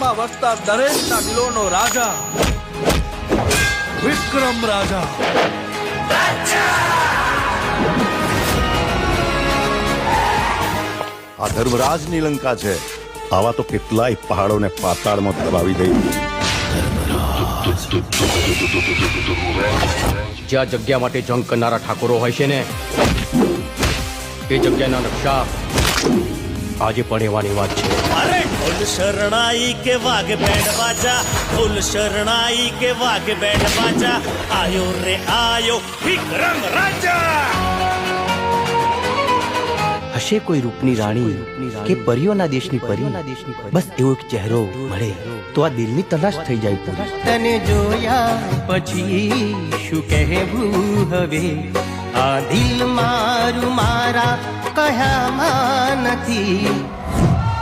રણમાં વસતા દરેકના દિલોનો રાજા વિક્રમ રાજા. આ ધર્મરાજની લંકા છે. આવા તો કેટલાય પહાડોને પાતાળમાં દબાવી દઈ. જ્યાં જગ્યા માટે જંગ કરનારા ઠાકોરો હોય છે ને, એ જગ્યાના નકશા આજે પણ એવાની વાત છે. અરે ઢોલ શરણાઈ કે વાઘ બેડ બાજા, ઢોલ શરણાઈ કે વાઘ બેડ બાજા, આયો રે આયો વિક્રમ રાજા. હશે કોઈ રૂપની રાણી કે પરીઓના દેશની પરી, બસ એવો એક ચહેરો મળે તો આ દિલની તલાશ થઈ જાય પૂરી. તને જોયા પછી શું કહેવું હવે, આ દિલ મારું મારા કયામાં નથી.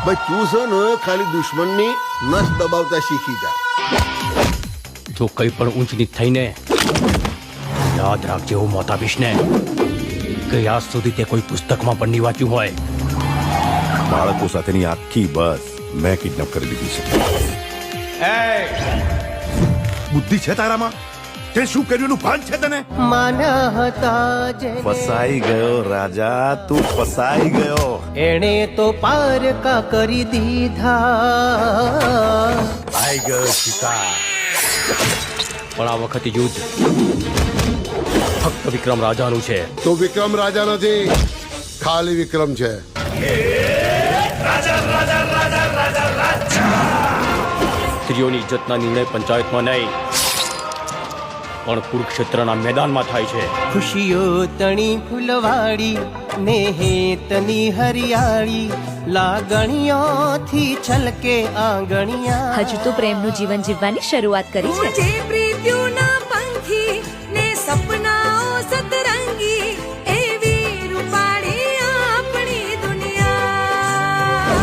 ભાઈ તું છે ને ખાલી દુશ્મનની નસ દબાવતા શીખી જા. જો કઈ પણ ઊંચ નીચ થઈને યાદ રાખજે હું મોત આપીશ ને કે આજ સુધી તે કોઈ પુસ્તકમાં પણ નહીં વાંચ્યું હોય. બાળકો સાથેની આખી બસ મેં કિડનેપ કરી લીધી છે. બુદ્ધિ છે તારામાં? તે શું કર્યું એનું ભાન છે તને? માના હતા જેને ફસાઈ ગયો રાજા, તું ફસાઈ ગયો. એણે તો પારકા કરી દીધા. આઈ ગયો શિકાર. પણ આ વખતે યુદ્ધ ફક્ત વિક્રમ રાજાનું છે. તો વિક્રમ રાજા નથી, ખાલી વિક્રમ છે. સ્ત્રીઓની ઇજ્જતના નિર્ણય પંચાયતમાં નહીં પણ કુરુક્ષેત્રના મેદાનમાં થાય છે. ખુશીઓ તણી ફૂલવાડી ને હેતની હરિયાળી, લાગણીઓથી છલકે આંગણિયા. હજુ તો પ્રેમનું જીવન જીવવાની શરૂઆત કરી છે. જે પ્રીત્યુના પંખી ને સપનાઓ સતરંગી, એવી રૂપાળી આપણી દુનિયા.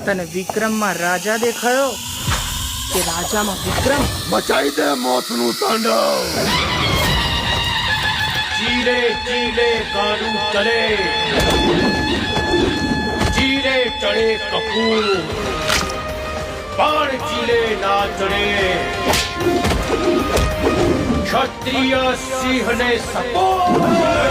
તને વિક્રમમાં રાજા દેખાયો કે રાજામાં વિક્રમ? મચાઈ દે મોતનું તાંડવ. ચીલે ચીલે કાળું ચલે, ચીલે ચડે કપૂર, બાણ ચીલે ના ચડે. ક્ષત્રિય સિંહને સપોટ.